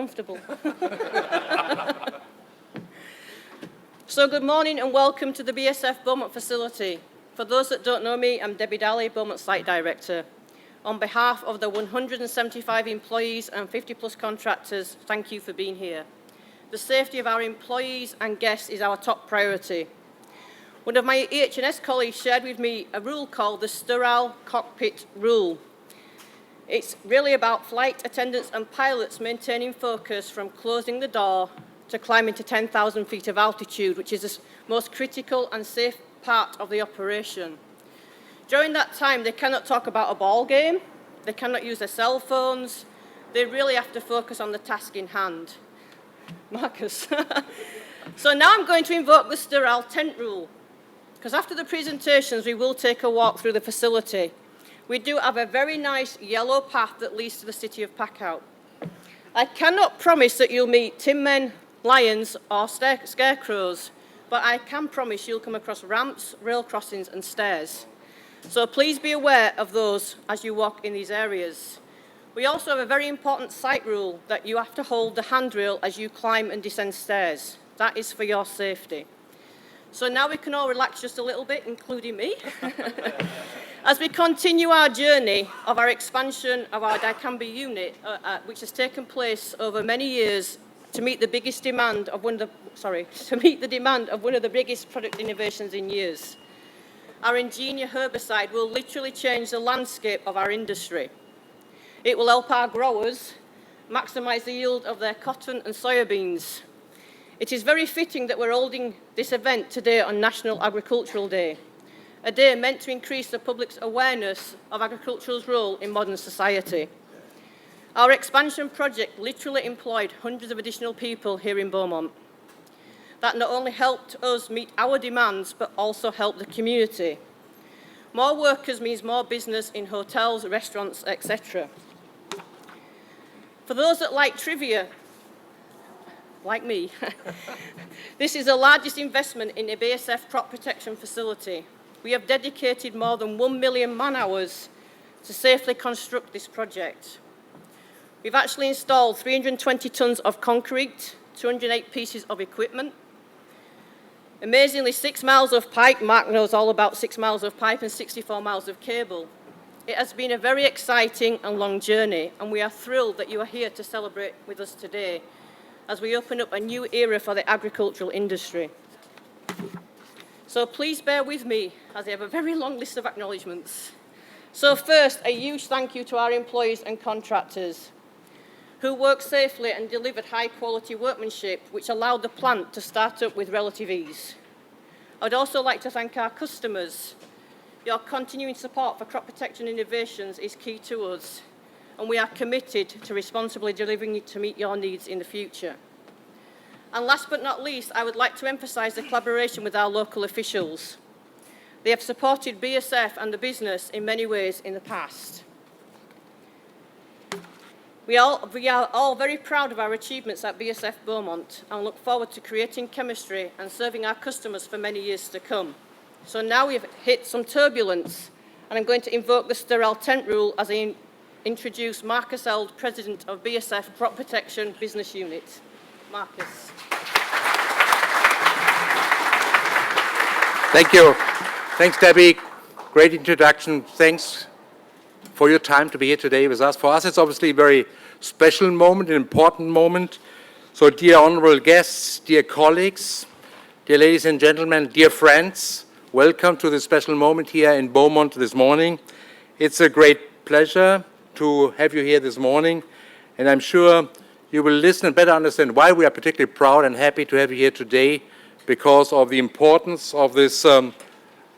Comfortable. So good morning and welcome to the BASF Beaumont facility. For those that don't know me, I'm Debbie Daly, Beaumont Site Director. On behalf of the 175 employees and 50 plus contractors, thank you for being here. The safety of our employees and guests is our top priority. One of my EH&S colleagues shared with me a rule called the sterile cockpit rule. It's really about flight attendants and pilots maintaining focus from closing the door to climbing to 10,000 feet of altitude, which is the most critical and safe part of the operation. During that time, they cannot talk about a ball game, they cannot use their cell phones, they really have to focus on the task in hand. Marcus. So now I'm going to invoke the sterile tent rule, because after the presentations, we will take a walk through the facility. We do have a very nice yellow path that leads to the city of Packout. I cannot promise that you'll meet tin men, lions, or scarecrows, but I can promise you'll come across ramps, rail crossings, and stairs. So please be aware of those as you walk in these areas. We also have a very important site rule that you have to hold the handrail as you climb and descend stairs. That is for your safety. So now we can all relax just a little bit, including me. As we continue our journey of our expansion of our dicamba unit, which has taken place over many years to meet the biggest demand of one of the biggest product innovations in years. Our Ingenia herbicide will literally change the landscape of our industry. It will help our growers maximize the yield of their cotton and soybeans. It is very fitting that we're holding this event today on National Agricultural Day, a day meant to increase the public's awareness of agriculture's role in modern society. Our expansion project literally employed hundreds of additional people here in Beaumont. That not only helped us meet our demands, but also helped the community. More workers means more business in hotels, restaurants, etc. For those that like trivia, like me, this is the largest investment in a BASF crop protection facility. We have dedicated more than 1 million man-hours to safely construct this project. We've actually installed 320 tons of concrete, 208 pieces of equipment, amazingly 6 miles of pipe. Mark knows all about 6 miles of pipe and 64 miles of cable. It has been a very exciting and long journey, and we are thrilled that you are here to celebrate with us today as we open up a new era for the agricultural industry. So please bear with me as I have a very long list of acknowledgements. So first, a huge thank you to our employees and contractors who worked safely and delivered high-quality workmanship, which allowed the plant to start up with relative ease. I'd also like to thank our customers. Your continuing support for crop protection innovations is key to us, and we are committed to responsibly delivering it to meet your needs in the future. And last but not least, I would like to emphasise the collaboration with our local officials. They have supported BASF and the business in many ways in the past. We are all very proud of our achievements at BASF Beaumont and look forward to creating chemistry and serving our customers for many years to come. So now we've hit some turbulence, and I'm going to invoke the sterile tent rule as I introduce Marcus Eld, President of BASF Crop Protection Business Unit. Marcus. Thank you. Thanks, Debbie. Great introduction. Thanks for your time to be here today with us. For us, it's obviously a very special moment, an important moment. So, dear honorable guests, dear colleagues, dear ladies and gentlemen, dear friends, welcome to this special moment here in Beaumont this morning. It's a great pleasure to have you here this morning, and I'm sure you will listen and better understand why we are particularly proud and happy to have you here today, because of the importance of this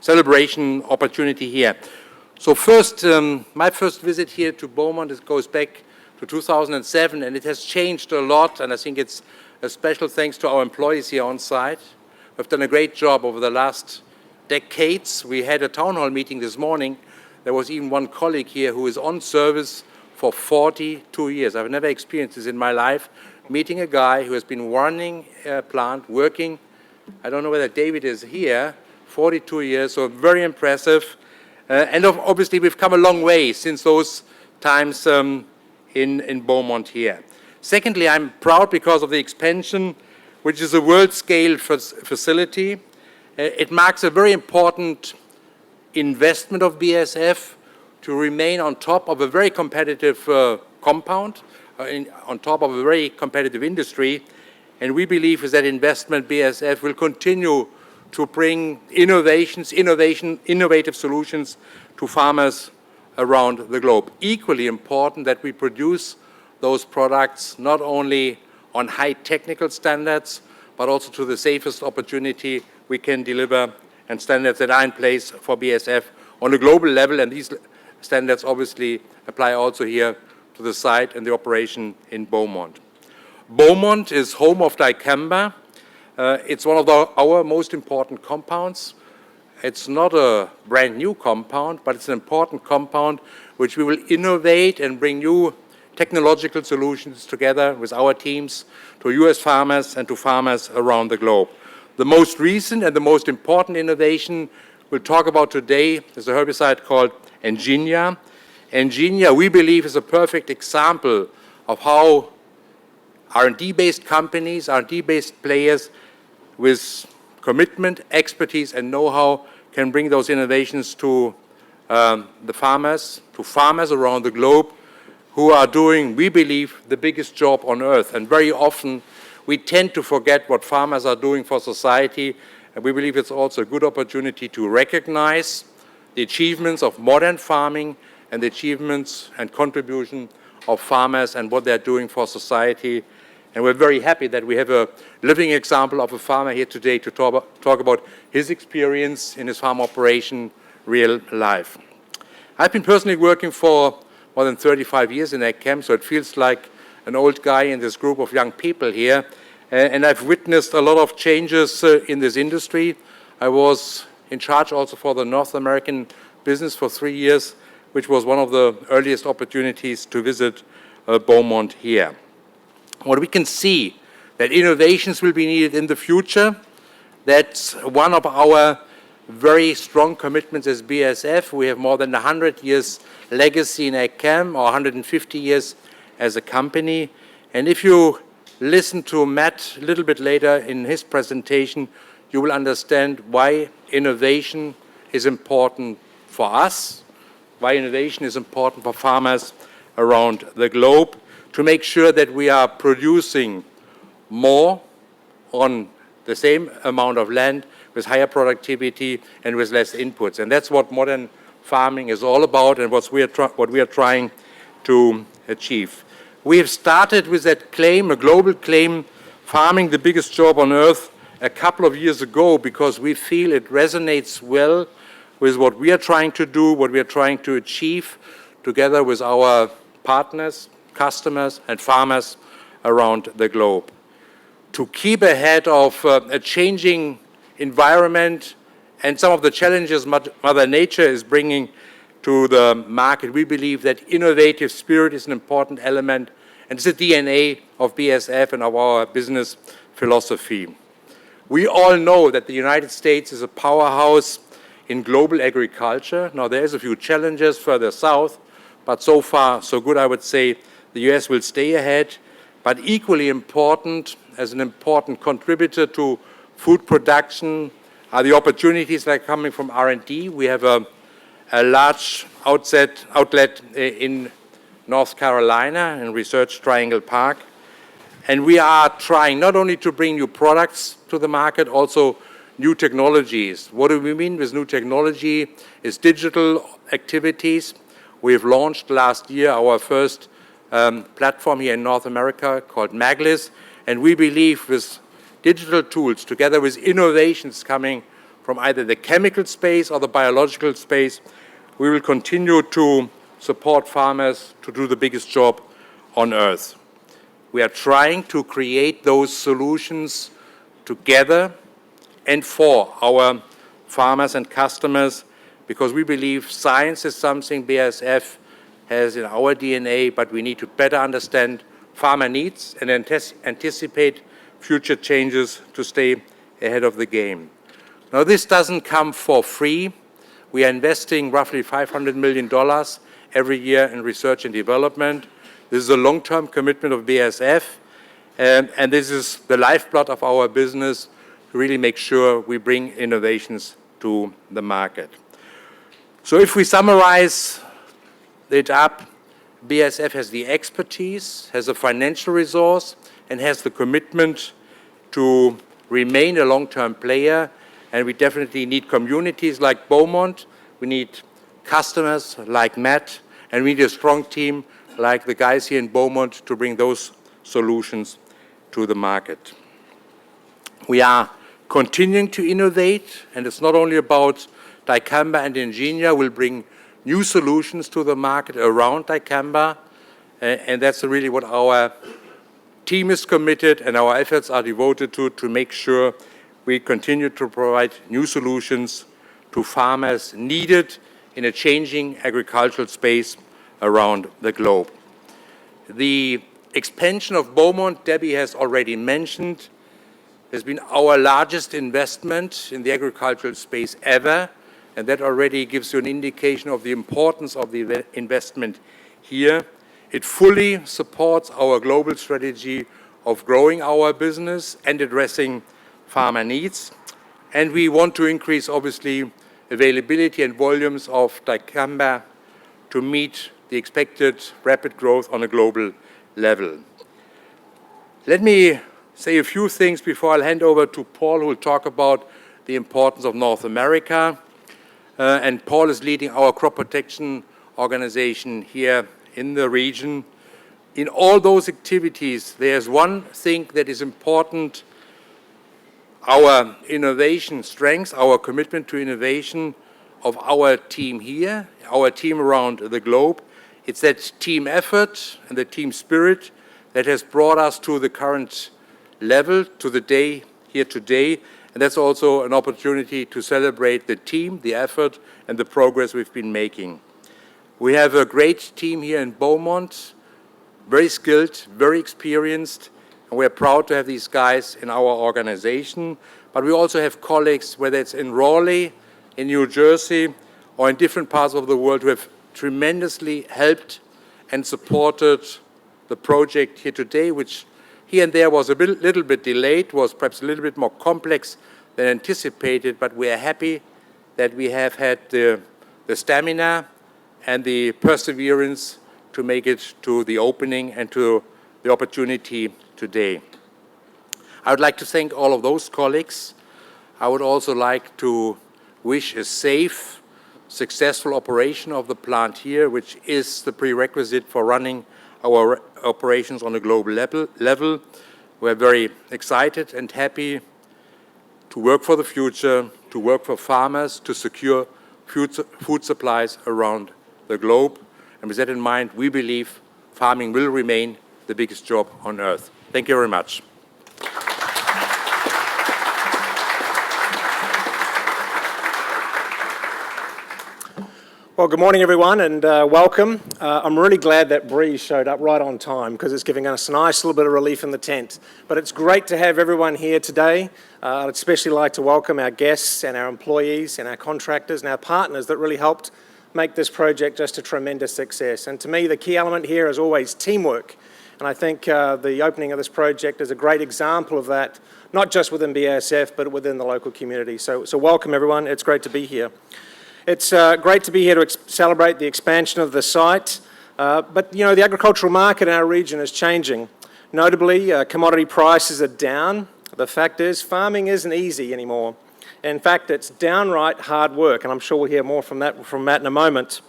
celebration opportunity here. So first, my first visit here to Beaumont goes back to 2007, and it has changed a lot, and I think it's a special thanks to our employees here on site. We've done a great job over the last decades. We had a town hall meeting this morning. There was even one colleague here who is on service for 42 years. I've never experienced this in my life, meeting a guy who has been running a plant, working, I don't know whether David is here, 42 years, so very impressive. And obviously we've come a long way since those times in Beaumont here. Secondly, I'm proud because of the expansion, which is a world-scale facility. It marks a very important investment of BASF to remain on top of a very competitive compound, on top of a very competitive industry. And we believe with that investment, BASF will continue to bring innovative solutions to farmers around the globe. Equally important that we produce those products not only on high technical standards, but also to the safest opportunity we can deliver and standards that are in place for BASF on a global level. And these standards obviously apply also here to the site and the operation in Beaumont. Beaumont is home of dicamba. It's one of our most important compounds. It's not a brand new compound, but it's an important compound which we will innovate and bring new technological solutions together with our teams to US farmers and to farmers around the globe. The most recent and the most important innovation we'll talk about today is a herbicide called Engenia. Engenia, we believe, is a perfect example of how R&D-based companies, R&D-based players with commitment, expertise, and know-how can bring those innovations to the farmers, to farmers around the globe who are doing, we believe, the biggest job on earth. And very often we tend to forget what farmers are doing for society, and we believe it's also a good opportunity to recognize the achievements of modern farming and the achievements and contribution of farmers and what they're doing for society. And we're very happy that we have a living example of a farmer here today to talk about his experience in his farm operation, real life. I've been personally working for more than 35 years in AgChem, so it feels like an old guy in this group of young people here. And I've witnessed a lot of changes in this industry. I was in charge also for the North American business for 3 years, which was one of the earliest opportunities to visit Beaumont here. What we can see, that innovations will be needed in the future. That's one of our very strong commitments as BASF. We have more than 100 years legacy in AgChem, or 150 years as a company. And if you listen to Matt a little bit later in his presentation, you will understand why innovation is important for us, why innovation is important for farmers around the globe, to make sure that we are producing more on the same amount of land with higher productivity and with less inputs. And that's what modern farming is all about and what we are trying to achieve. We have started with that claim, a global claim, farming the biggest job on earth, a couple of years ago, because we feel it resonates well with what we are trying to do, what we are trying to achieve together with our partners, customers, and farmers around the globe. To keep ahead of a changing environment and some of the challenges Mother Nature is bringing to the market, we believe that innovative spirit is an important element, and it's the DNA of BASF and of our business philosophy. We all know that the United States is a powerhouse in global agriculture. Now, there's a few challenges further south, but so far, so good, I would say. The US will stay ahead, but equally important, as an important contributor to food production, are the opportunities that are coming from R&D. We have a large outlet in North Carolina in Research Triangle Park. And we are trying not only to bring new products to the market, also new technologies. What do we mean with new technology? Is digital activities. We have launched last year our first platform here in North America called Maglis. And we believe with digital tools, together with innovations coming from either the chemical space or the biological space, we will continue to support farmers to do the biggest job on earth. We are trying to create those solutions together and for our farmers and customers, because we believe science is something BASF has in our DNA, but we need to better understand farmer needs and anticipate future changes to stay ahead of the game. Now, this doesn't come for free. We are investing roughly $500 million every year in research and development. This is a long-term commitment of BASF, and this is the lifeblood of our business to really make sure we bring innovations to the market. So if we summarize it up, BASF has the expertise, has the financial resource, and has the commitment to remain a long-term player. And we definitely need communities like Beaumont, we need customers like Matt, and we need a strong team like the guys here in Beaumont to bring those solutions to the market. We are continuing to innovate, and it's not only about dicamba and Ingenia. We'll bring new solutions to the market around dicamba, and that's really what our team is committed and our efforts are devoted to make sure we continue to provide new solutions to farmers needed in a changing agricultural space around the globe. The expansion of Beaumont, Debbie has already mentioned, has been our largest investment in the agricultural space ever, and that already gives you an indication of the importance of the investment here. It fully supports our global strategy of growing our business and addressing farmer needs. And we want to increase, obviously, availability and volumes of dicamba to meet the expected rapid growth on a global level. Let me say a few things before I'll hand over to Paul, who will talk about the importance of North America. And Paul is leading our crop protection organization here in the region. In all those activities, there's one thing that is important: our innovation strengths, our commitment to innovation of our team here, our team around the globe. It's that team effort and the team spirit that has brought us to the current level, to the day here today. And that's also an opportunity to celebrate the team, the effort, and the progress we've been making. We have a great team here in Beaumont, very skilled, very experienced, and we're proud to have these guys in our organization. But we also have colleagues, whether it's in Raleigh, in New Jersey, or in different parts of the world, who have tremendously helped and supported the project here today, which here and there was a little bit delayed, was perhaps a little bit more complex than anticipated, but we are happy that we have had the stamina and the perseverance to make it to the opening and to the opportunity today. I would like to thank all of those colleagues. I would also like to wish a safe, successful operation of the plant here, which is the prerequisite for running our operations on a global level. We're very excited and happy to work for the future, to work for farmers, to secure food supplies around the globe. And with that in mind, we believe farming will remain the biggest job on earth. Thank you very much. Well, good morning, everyone, and welcome. I'm really glad that Bree showed up right on time because it's giving us a nice little bit of relief in the tent. But it's great to have everyone here today. I'd especially like to welcome our guests and our employees and our contractors and our partners that really helped make this project just a tremendous success. And to me, the key element here is always teamwork. And I think the opening of this project is a great example of that, not just within BASF, but within the local community. So welcome, everyone. It's great to be here. It's great to be here to celebrate the expansion of the site, but you know, the agricultural market in our region is changing. Notably, commodity prices are down. The fact is, farming isn't easy anymore. In fact, it's downright hard work, and I'm sure we'll hear more from Matt in a moment.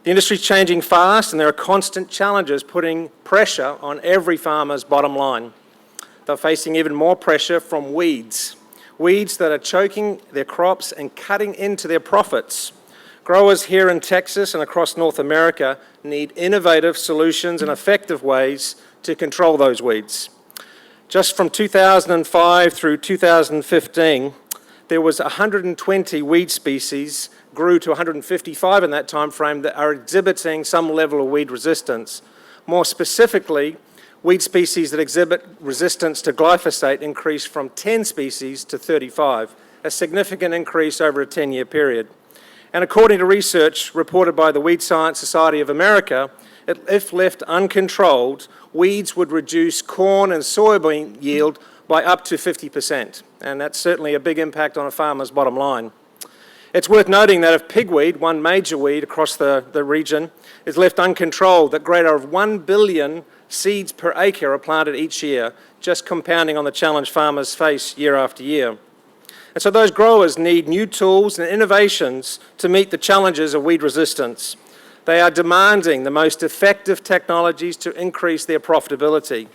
The industry's changing fast, and there are constant challenges putting pressure on every farmer's bottom line. They're facing even more pressure from weeds. Weeds that are choking their crops and cutting into their profits. Growers here in Texas and across North America need innovative solutions and effective ways to control those weeds. Just from 2005 through 2015, there was 120 weed species, grew to 155 in that time frame, that are exhibiting some level of weed resistance. More specifically, weed species that exhibit resistance to glyphosate increased from 10 species to 35, a significant increase over a 10-year period. And according to research reported by the Weed Science Society of America, if left uncontrolled, weeds would reduce corn and soybean yield by up to 50%, and that's certainly a big impact on a farmer's bottom line. It's worth noting that if pigweed, one major weed across the region, is left uncontrolled, that greater of 1 billion seeds per acre are planted each year, just compounding on the challenge farmers face year after year. And so those growers need new tools and innovations to meet the challenges of weed resistance. They are demanding the most effective technologies to increase their profitability.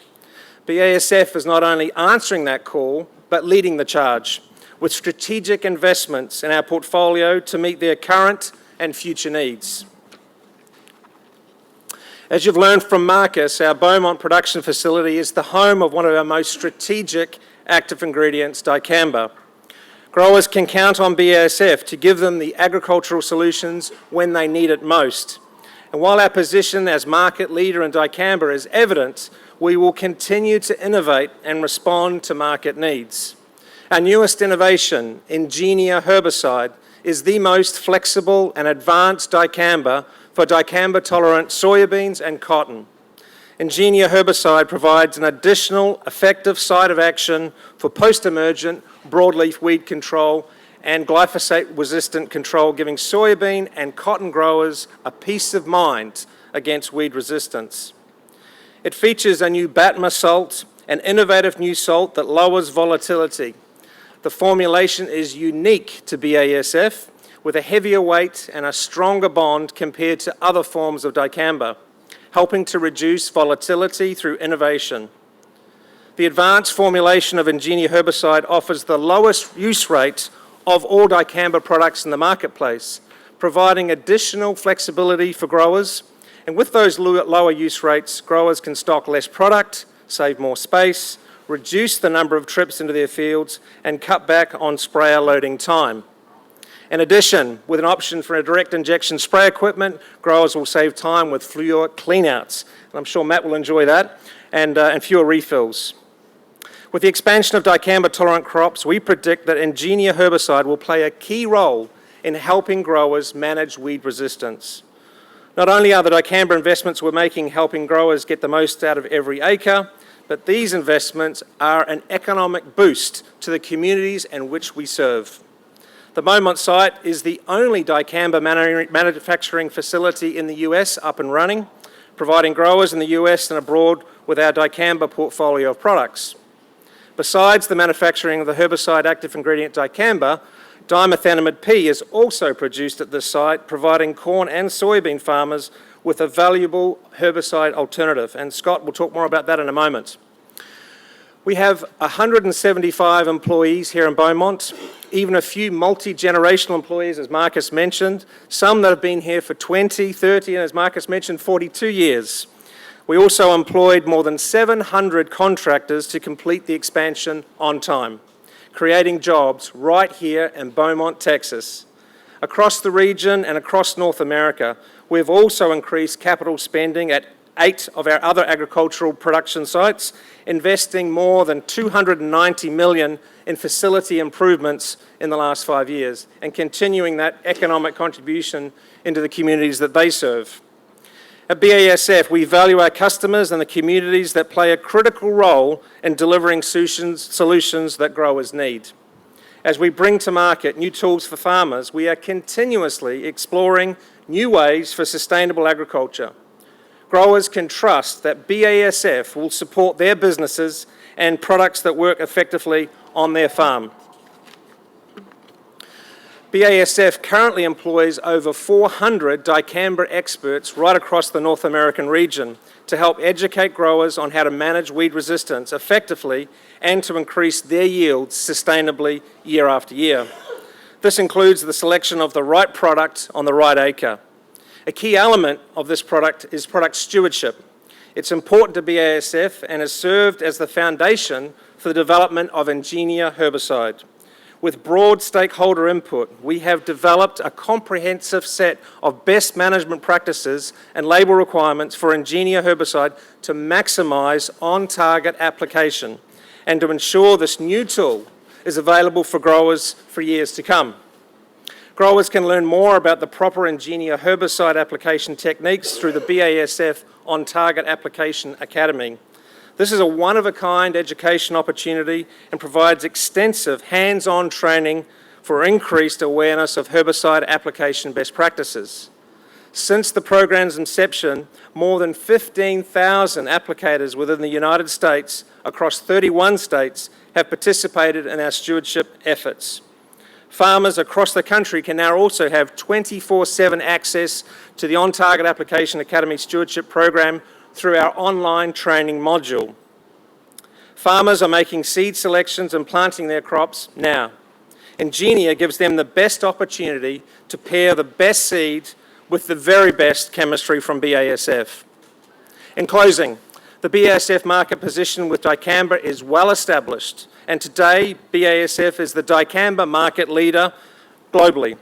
BASF is not only answering that call, but leading the charge with strategic investments in our portfolio to meet their current and future needs. As you've learned from Marcus, our Beaumont production facility is the home of one of our most strategic active ingredients, dicamba. Growers can count on BASF to give them the agricultural solutions when they need it most. And while our position as market leader in dicamba is evident, we will continue to innovate and respond to market needs. Our newest innovation, Ingenia herbicide, is the most flexible and advanced dicamba for dicamba-tolerant soybeans and cotton. Ingenia herbicide provides an additional effective site of action for post-emergent broadleaf weed control and glyphosate-resistant control, giving soybean and cotton growers a peace of mind against weed resistance. It features a new BATMA salt, an innovative new salt that lowers volatility. The formulation is unique to BASF, with a heavier weight and a stronger bond compared to other forms of dicamba, helping to reduce volatility through innovation. The advanced formulation of Ingenia herbicide offers the lowest use rate of all dicamba products in the marketplace, providing additional flexibility for growers. And with those lower use rates, growers can stock less product, save more space, reduce the number of trips into their fields, and cut back on sprayer loading time. In addition, with an option for a direct injection spray equipment, growers will save time with fewer cleanouts. And I'm sure Matt will enjoy that, and fewer refills. With the expansion of dicamba-tolerant crops, we predict that Ingenia herbicide will play a key role in helping growers manage weed resistance. Not only are the dicamba investments we're making helping growers get the most out of every acre, but these investments are an economic boost to the communities in which we serve. The Beaumont site is the only dicamba manufacturing facility in the US up and running, providing growers in the US and abroad with our dicamba portfolio of products. Besides the manufacturing of the herbicide active ingredient dicamba, dimethanamide P is also produced at this site, providing corn and soybean farmers with a valuable herbicide alternative. And Scott will talk more about that in a moment. We have 175 employees here in Beaumont, even a few multi-generational employees, as Marcus mentioned, some that have been here for 20, 30, and as Marcus mentioned, 42 years. We also employed more than 700 contractors to complete the expansion on time, creating jobs right here in Beaumont, Texas. Across the region and across North America, we've also increased capital spending at 8 of our other agricultural production sites, investing more than $290 million in facility improvements in the last 5 years, and continuing that economic contribution into the communities that they serve. At BASF, we value our customers and the communities that play a critical role in delivering solutions that growers need. As we bring to market new tools for farmers, we are continuously exploring new ways for sustainable agriculture. Growers can trust that BASF will support their businesses and products that work effectively on their farm. BASF currently employs over 400 dicamba experts right across the North American region to help educate growers on how to manage weed resistance effectively and to increase their yields sustainably year after year. This includes the selection of the right product on the right acre. A key element of this product is product stewardship. It's important to BASF and has served as the foundation for the development of Ingenia herbicide. With broad stakeholder input, we have developed a comprehensive set of best management practices and label requirements for Ingenia herbicide to maximize on-target application and to ensure this new tool is available for growers for years to come. Growers can learn more about the proper Ingenia herbicide application techniques through the BASF On Target Application Academy. This is a one-of-a-kind education opportunity and provides extensive hands-on training for increased awareness of herbicide application best practices. Since the program's inception, more than 15,000 applicators within the United States across 31 states have participated in our stewardship efforts. Farmers across the country can now also have 24/7 access to the On Target Application Academy Stewardship Program through our online training module. Farmers are making seed selections and planting their crops now. Ingenia gives them the best opportunity to pair the best seed with the very best chemistry from BASF. In closing, the BASF market position with dicamba is well established, and today BASF is the dicamba market leader globally.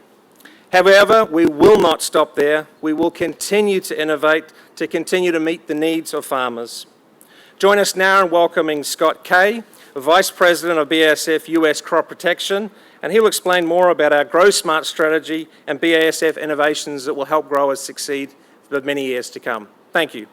However, we will not stop there. We will continue to innovate to continue to meet the needs of farmers. Join us now in welcoming Scott Kay, Vice President of BASF US Crop Protection, and he'll explain more about our Grow Smart strategy and BASF innovations that will help growers succeed for many years to come. Thank you.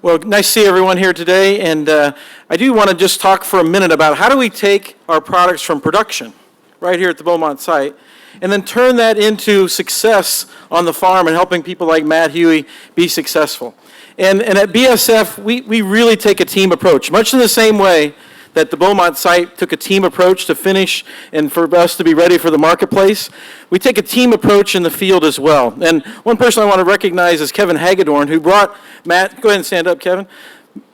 Well, nice to see everyone here today, and I do want to just talk for a minute about how do we take our products from production right here at the Beaumont site and then turn that into success on the farm and helping people like Matt Huey be successful. And at BASF, we really take a team approach, much in the same way that the Beaumont site took a team approach to finish and for us to be ready for the marketplace. We take a team approach in the field as well. And one person I want to recognize is Kevin Hagedorn, who brought Matt, go ahead and stand up, Kevin,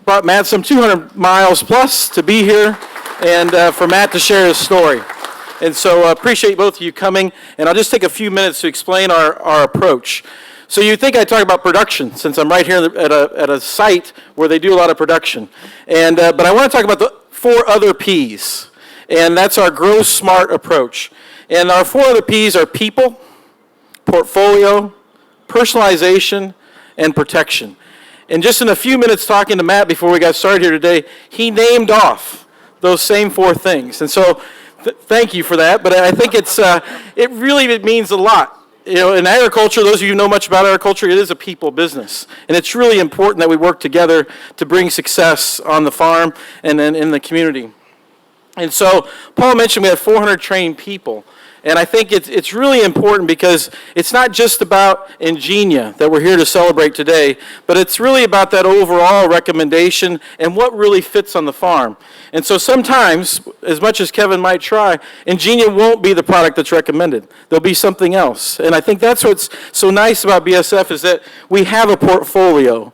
brought Matt some 200 miles plus to be here and for Matt to share his story. And so appreciate both of you coming, and I'll just take a few minutes to explain our approach. So you think I talk about production, since I'm right here at a site where they do a lot of production. And but I want to talk about the 4 other P's, and that's our Grow Smart approach. And our 4 other P's are people, portfolio, personalization, and protection. And just in a few minutes talking to Matt before we got started here today, he named off those same 4 things. And so thank you for that, but I think it really means a lot. You know, in agriculture, those of you who know much about agriculture, it is a people business. And it's really important that we work together to bring success on the farm and then in the community. And so Paul mentioned we have 400 trained people. And I think it's really important because it's not just about Ingenia that we're here to celebrate today, but it's really about that overall recommendation and what really fits on the farm. And so sometimes, as much as Kevin might try, Ingenia won't be the product that's recommended. There'll be something else. And I think that's what's so nice about BASF is that we have a portfolio.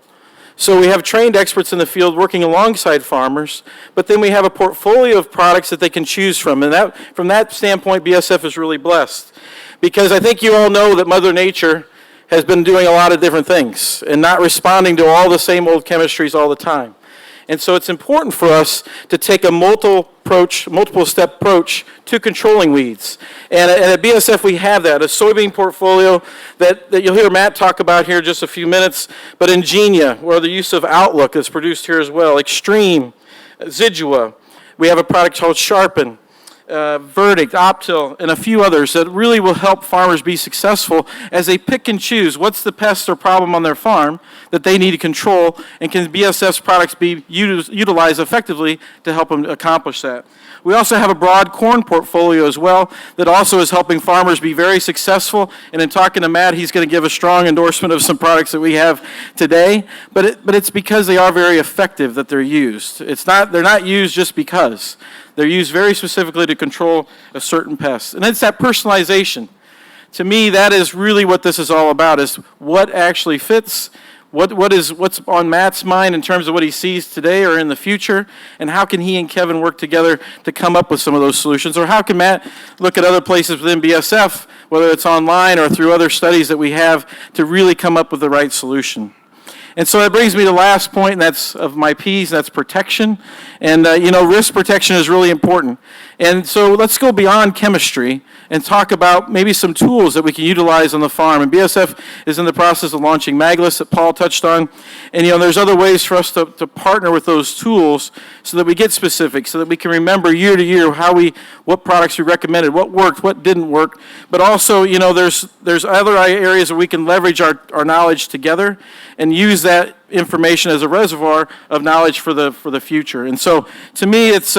So we have trained experts in the field working alongside farmers, but then we have a portfolio of products that they can choose from. And from that standpoint, BASF is really blessed. Because I think you all know that Mother Nature has been doing a lot of different things and not responding to all the same old chemistries all the time. And so it's important for us to take a multiple step approach to controlling weeds. And at BASF we have that, a soybean portfolio that you'll hear Matt talk about here in just a few minutes, but Ingenia, or the use of Outlook that's produced here as well, Extreme, Zidua. We have a product called Sharpen, Verdict, Optil, and a few others that really will help farmers be successful as they pick and choose what's the pest or problem on their farm that they need to control, and can BASF's products be utilized effectively to help them accomplish that. We also have a broad corn portfolio as well that also is helping farmers be very successful, and in talking to Matt, he's going to give a strong endorsement of some products that we have today, but it's because they are very effective that they're used. They're not used just because. They're used very specifically to control a certain pest. And it's that personalization. To me, that is really what this is all about, is what actually fits, what's on Matt's mind in terms of what he sees today or in the future, and how can he and Kevin work together to come up with some of those solutions, or how can Matt look at other places within BASF, whether it's online or through other studies that we have, to really come up with the right solution. And so that brings me to the last point, and that's of my P's, that's protection. And, risk protection is really important. And so let's go beyond chemistry and talk about maybe some tools that we can utilize on the farm. And BASF is in the process of launching Magless that Paul touched on. And there's other ways for us to partner with those tools so that we get specific, so that we can remember year to year what products we recommended, what worked, what didn't work. But also, there's other areas where we can leverage our knowledge together and use that information as a reservoir of knowledge for the future. And so, to me, it's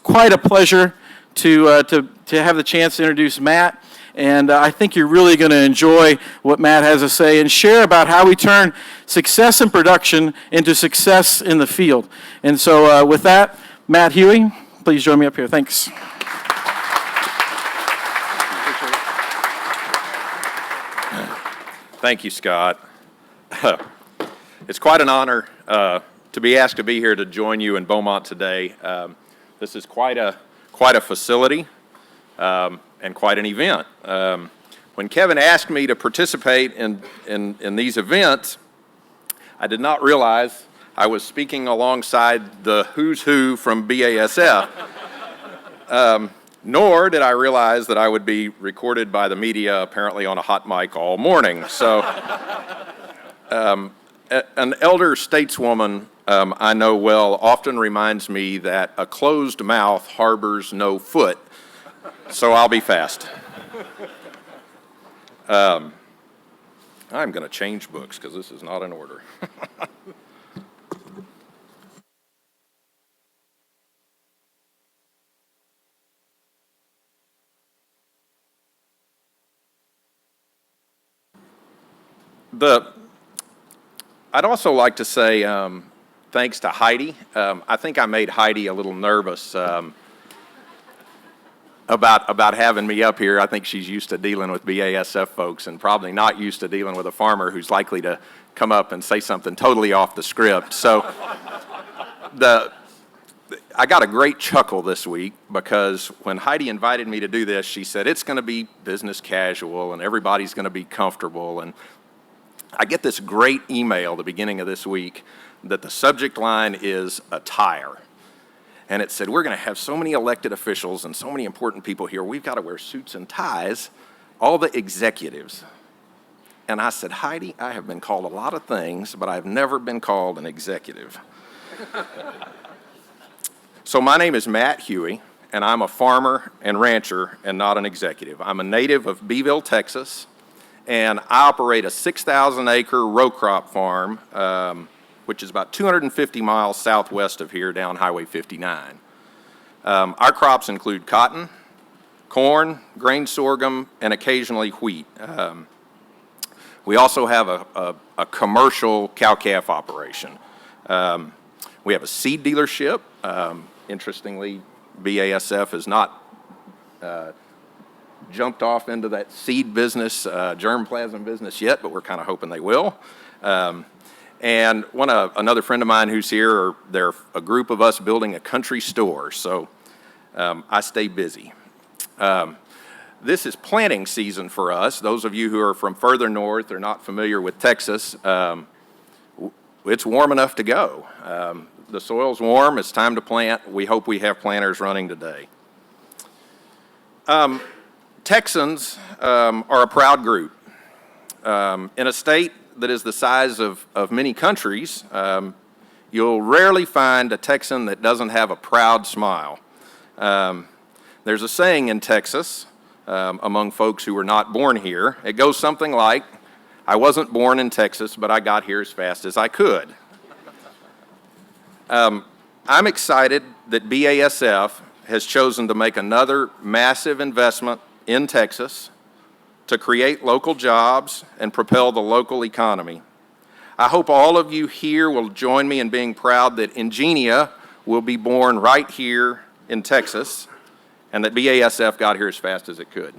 quite a pleasure to have the chance to introduce Matt. And I think you're really going to enjoy what Matt has to say and share about how we turn success in production into success in the field. And so, with that, Matt Huey, please join me up here. Thanks. Thank you, Scott. It's quite an honor to be asked to be here to join you in Beaumont today. This is quite a facility and quite an event. When Kevin asked me to participate in these events, I did not realize I was speaking alongside the who's who from BASF. Nor did I realize that I would be recorded by the media, apparently on a hot mic all morning. So, an elder stateswoman I know well often reminds me that a closed mouth harbors no foot. So I'll be fast. I'm going to change books because this is not in order. I'd also like to say thanks to Heidi. I think I made Heidi a little nervous about having me up here. I think she's used to dealing with BASF folks and probably not used to dealing with a farmer who's likely to come up and say something totally off the script. So I got a great chuckle this week because when Heidi invited me to do this, she said it's going to be business casual and everybody's going to be comfortable. And I get this great email the beginning of this week that the subject line is attire. And it said, we're going to have so many elected officials and so many important people here, we've got to wear suits and ties, all the executives. And I said, Heidi, I have been called a lot of things, but I've never been called an executive. So my name is Matt Huey, and I'm a farmer and rancher and not an executive. I'm a native of Beeville, Texas, and I operate a 6,000-acre row crop farm, which is about 250 miles southwest of here down Highway 59. Our crops include cotton, corn, grain sorghum, and occasionally wheat. We also have a commercial cow-calf operation. We have a seed dealership. Interestingly, BASF has not jumped off into that seed business, germplasm business yet, but we're kind of hoping they will. And another friend of mine who's here, they're a group of us building a country store, so I stay busy. This is planting season for us. Those of you who are from further north or not familiar with Texas, it's warm enough to go. The soil's warm, it's time to plant. We hope we have planters running today. Texans are a proud group. In a state that is the size of many countries, you'll rarely find a Texan that doesn't have a proud smile. There's a saying in Texas among folks who were not born here. It goes something like, I wasn't born in Texas, but I got here as fast as I could. I'm excited that BASF has chosen to make another massive investment in Texas to create local jobs and propel the local economy. I hope all of you here will join me in being proud that Ingenia will be born right here in Texas and that BASF got here as fast as it could.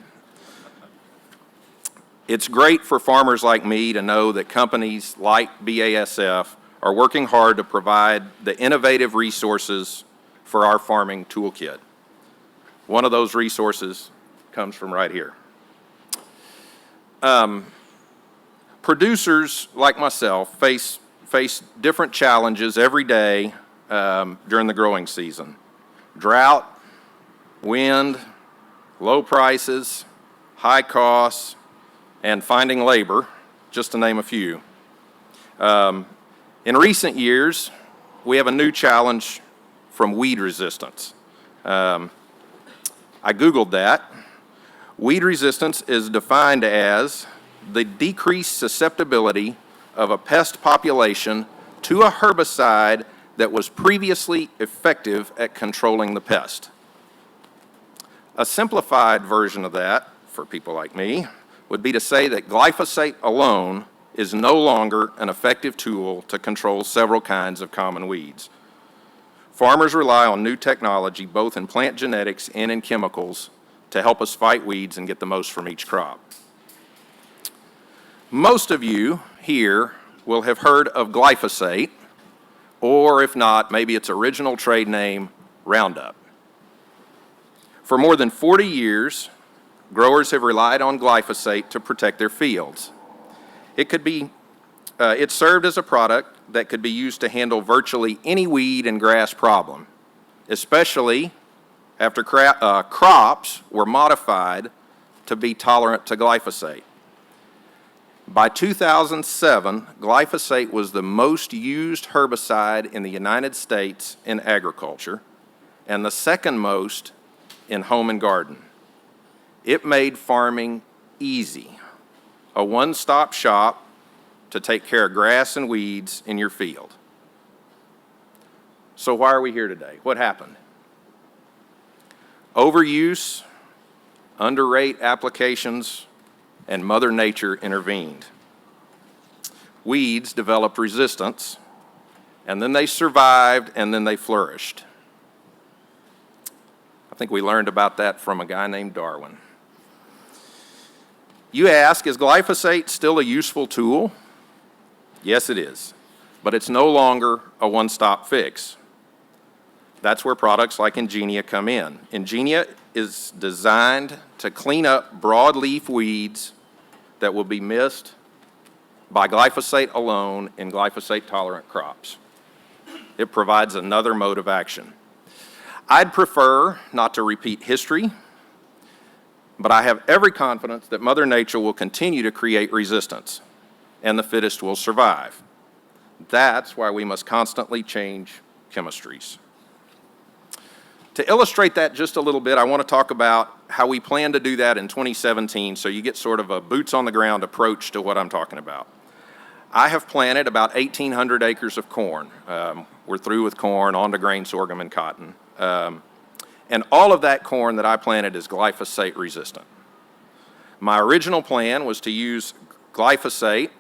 It's great for farmers like me to know that companies like BASF are working hard to provide the innovative resources for our farming toolkit. One of those resources comes from right here. Producers like myself face different challenges every day during the growing season. Drought, wind, low prices, high costs, and finding labor, just to name a few. In recent years, we have a new challenge from weed resistance. I Googled that. Weed resistance is defined as the decreased susceptibility of a pest population to a herbicide that was previously effective at controlling the pest. A simplified version of that, for people like me, would be to say that glyphosate alone is no longer an effective tool to control several kinds of common weeds. Farmers rely on new technology, both in plant genetics and in chemicals, to help us fight weeds and get the most from each crop. Most of you here will have heard of glyphosate, or if not, maybe its original trade name, Roundup. For more than 40 years, growers have relied on glyphosate to protect their fields. It served as a product that could be used to handle virtually any weed and grass problem, especially after crops were modified to be tolerant to glyphosate. By 2007, glyphosate was the most used herbicide in the United States in agriculture and the second most in home and garden. It made farming easy, a one-stop shop to take care of grass and weeds in your field. So why are we here today? What happened? Overuse, underrate applications, and Mother Nature intervened. Weeds developed resistance, and then they survived, and then they flourished. I think we learned about that from a guy named Darwin. You ask, is glyphosate still a useful tool? Yes, it is, but it's no longer a one-stop fix. That's where products like Ingenia come in. Ingenia is designed to clean up broadleaf weeds that will be missed by glyphosate alone in glyphosate-tolerant crops. It provides another mode of action. I'd prefer not to repeat history, but I have every confidence that Mother Nature will continue to create resistance, and the fittest will survive. That's why we must constantly change chemistries. To illustrate that just a little bit, I want to talk about how we plan to do that in 2017, so you get sort of a boots-on-the-ground approach to what I'm talking about. I have planted about 1,800 acres of corn. We're through with corn, on to grain, sorghum, and cotton. And all of that corn that I planted is glyphosate resistant. My original plan was to use glyphosate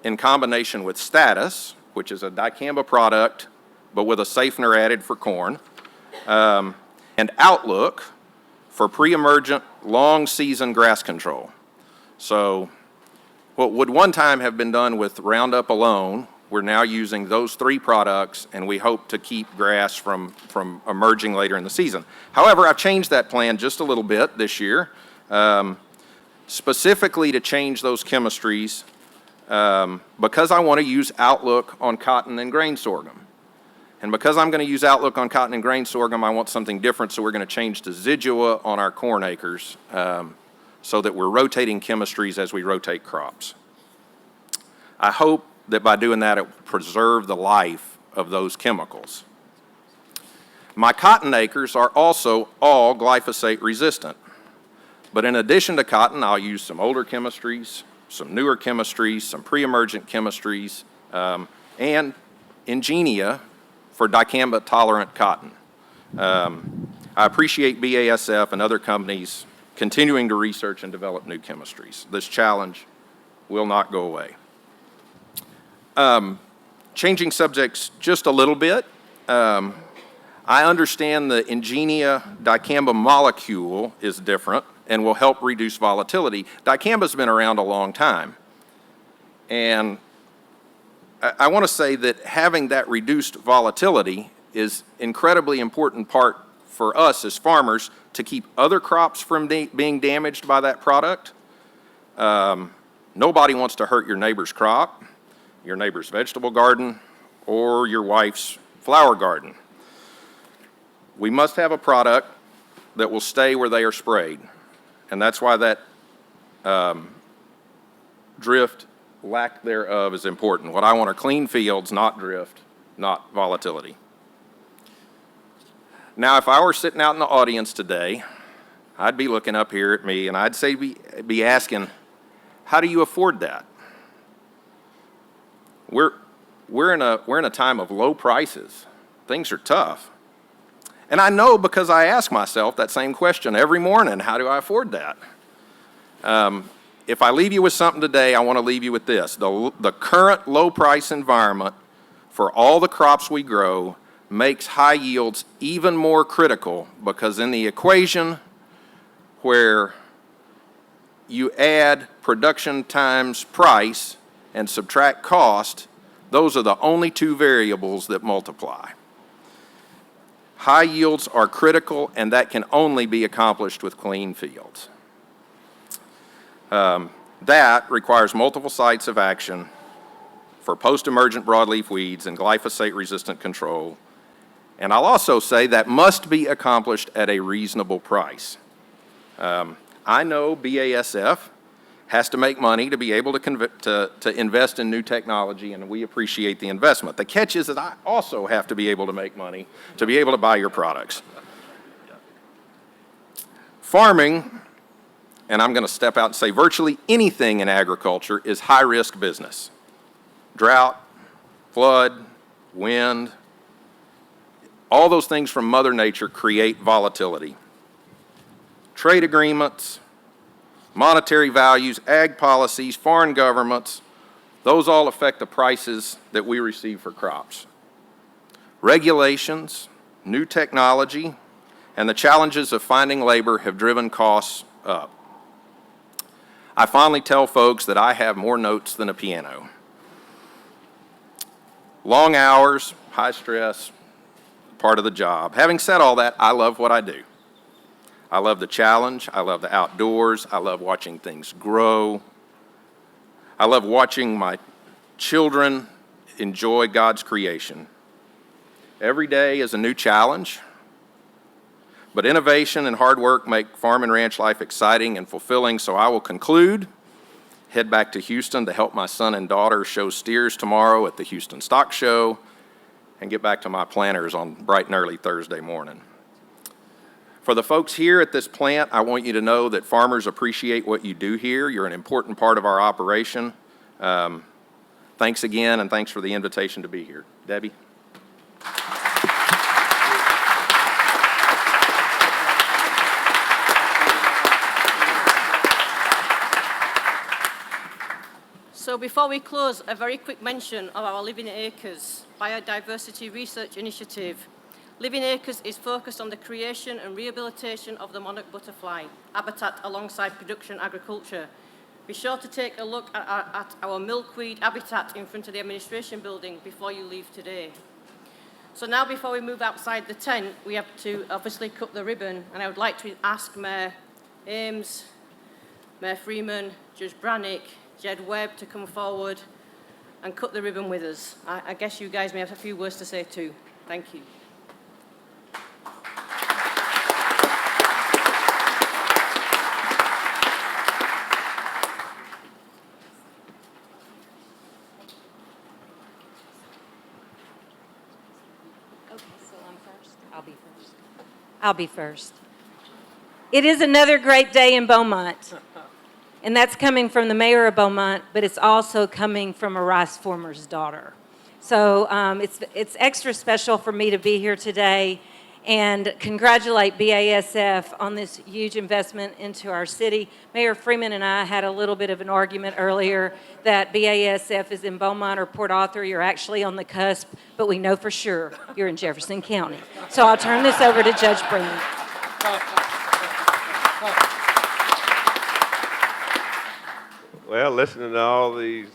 in combination with Status, which is a dicamba product, but with a safener added for corn, and Outlook for pre-emergent long-season grass control. So what would one time have been done with Roundup alone, we're now using those three products, and we hope to keep grass from emerging later in the season. However, I've changed that plan just a little bit this year, specifically to change those chemistries because I want to use Outlook on cotton and grain sorghum. And because I'm going to use Outlook on cotton and grain sorghum, I want something different, so we're going to change to Zidua on our corn acres so that we're rotating chemistries as we rotate crops. I hope that by doing that, it will preserve the life of those chemicals. My cotton acres are also all glyphosate resistant. But in addition to cotton, I'll use some older chemistries, some newer chemistries, some pre-emergent chemistries, and Ingenia for dicamba-tolerant cotton. I appreciate BASF and other companies continuing to research and develop new chemistries. This challenge will not go away. Changing subjects just a little bit, I understand the Ingenia dicamba molecule is different and will help reduce volatility. Dicamba's been around a long time. And I want to say that having that reduced volatility is incredibly important part for us as farmers to keep other crops from being damaged by that product. Nobody wants to hurt your neighbor's crop, your neighbor's vegetable garden, or your wife's flower garden. We must have a product that will stay where they are sprayed. And that's why that drift, lack thereof, is important. What I want are clean fields, not drift, not volatility. Now, if I were sitting out in the audience today, I'd be looking up here at me and I'd say, be asking, how do you afford that? We're in a time of low prices. Things are tough. And I know because I ask myself that same question every morning, how do I afford that? If I leave you with something today, I want to leave you with this. The current low price environment for all the crops we grow makes high yields even more critical, because in the equation where you add production times price and subtract cost, those are the only two variables that multiply. High yields are critical, and that can only be accomplished with clean fields. That requires multiple sites of action for post-emergent broadleaf weeds and glyphosate-resistant control. And I'll also say that must be accomplished at a reasonable price. I know BASF has to make money to be able to invest in new technology, and we appreciate the investment. The catch is that I also have to be able to make money to be able to buy your products. Farming, and I'm going to step out and say virtually anything in agriculture, is high-risk business. Drought, flood, wind, all those things from Mother Nature create volatility. Trade agreements, monetary values, ag policies, foreign governments, those all affect the prices that we receive for crops. Regulations, new technology, and the challenges of finding labor have driven costs up. I finally tell folks that I have more notes than a piano. Long hours, high stress, part of the job. Having said all that, I love what I do. I love the challenge. I love the outdoors. I love watching things grow. I love watching my children enjoy God's creation. Every day is a new challenge, but innovation and hard work make farm and ranch life exciting and fulfilling, so I will conclude, head back to Houston to help my son and daughter show steers tomorrow at the Houston Stock Show, and get back to my planters on bright and early Thursday morning. For the folks here at this plant, I want you to know that farmers appreciate what you do here. You're an important part of our operation. Thanks again, and thanks for the invitation to be here. Debbie? So before we close, a very quick mention of our Living Acres Biodiversity Research Initiative. Living Acres is focused on the creation and rehabilitation of the monarch butterfly habitat alongside production agriculture. Be sure to take a look at our milkweed habitat in front of the administration building before you leave today. So now, before we move outside the tent, we have to obviously cut the ribbon, and I would like to ask Mayor Ames, Mayor Freeman, Judge Brannick, Jed Webb to come forward and cut the ribbon with us. I guess you guys may have a few words to say too. Thank you. Okay, so I'm first. I'll be first. It is another great day in Beaumont. And that's coming from the mayor of Beaumont, but it's also coming from a rice farmer's daughter. So it's extra special for me to be here today and congratulate BASF on this huge investment into our city. Mayor Freeman and I had a little bit of an argument earlier that BASF is in Beaumont or Port Arthur. You're actually on the cusp, but we know for sure you're in Jefferson County. So I'll turn this over to Judge Freeman. Well, listening to all these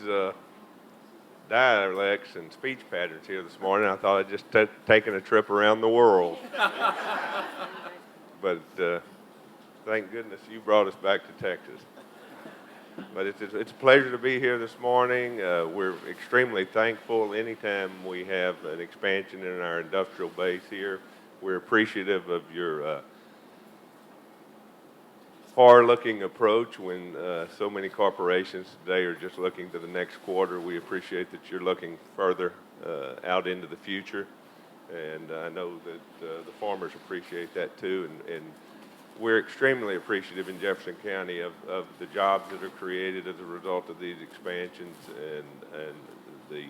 dialects and speech patterns here this morning, I thought I'd just taken a trip around the world. But thank goodness you brought us back to Texas. But it's a pleasure to be here this morning. We're extremely thankful anytime we have an expansion in our industrial base here. We're appreciative of your far-looking approach when so many corporations today are just looking to the next quarter. We appreciate that you're looking further out into the future, and I know that the farmers appreciate that too, and we're extremely appreciative in Jefferson County of the jobs that are created as a result of these expansions and the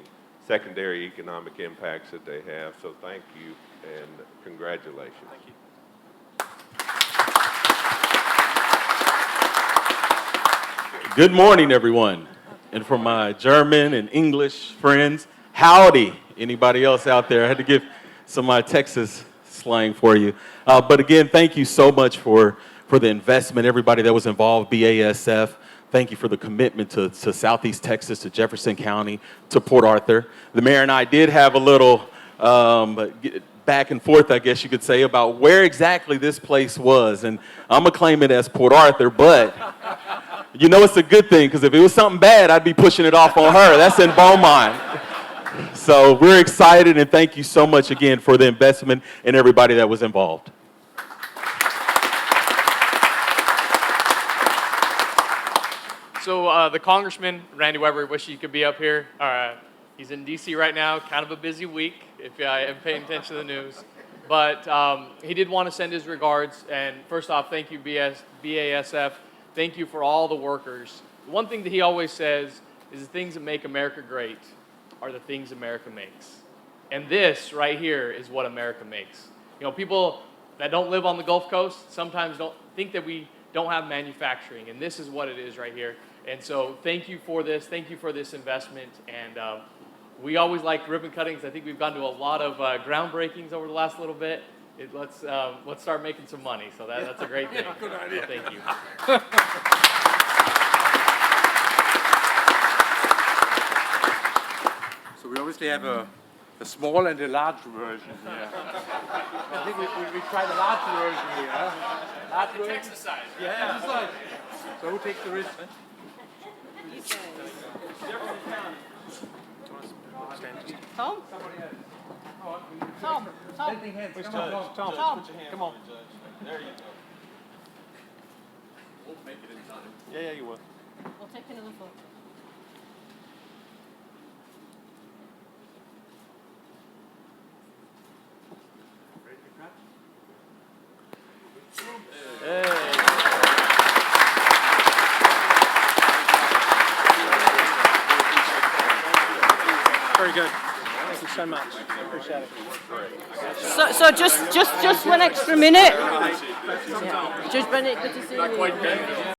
secondary economic impacts that they have. So thank you and congratulations. Thank you. Good morning, everyone. And for my German and English friends, howdy. Anybody else out there? I had to give some of my Texas slang for you. But again, thank you so much for the investment, everybody that was involved, BASF. Thank you for the commitment to Southeast Texas, to Jefferson County, to Port Arthur. The mayor and I did have a little back and forth, I guess you could say, about where exactly this place was. And I'm going to claim it as Port Arthur, but you know it's a good thing, because if it was something bad, I'd be pushing it off on her. That's in Beaumont. So we're excited, and thank you so much again for the investment and everybody that was involved. So the Congressman, Randy Weber, wish he could be up here. He's in D.C. right now, kind of a busy week, if I am paying attention to the news. But he did want to send his regards, and first off, thank you, BASF. Thank you for all the workers. One thing that he always says is the things that make America great are the things America makes. And this right here is what America makes. You know, people that don't live on the Gulf Coast sometimes don't think that we don't have manufacturing, and this is what it is right here. And so thank you for this. Thank you for this investment. And we always like ribbon cuttings. I think we've gone to a lot of groundbreakings over the last little bit. Let's start making some money. So that's a great thing. Good idea. So thank you. So we obviously have a small and a large version here. I think we try the large version here. Huh? Large version? Exercise. Yeah. Exercise. So who takes the risk? Tom? Tom? Tom? Come on. There you go. We'll make it in time. Yeah, you will. We'll take another photo. Very good. Thank you so much. Appreciate it. So just one extra minute. Yeah. Judge Bennett, good to see you.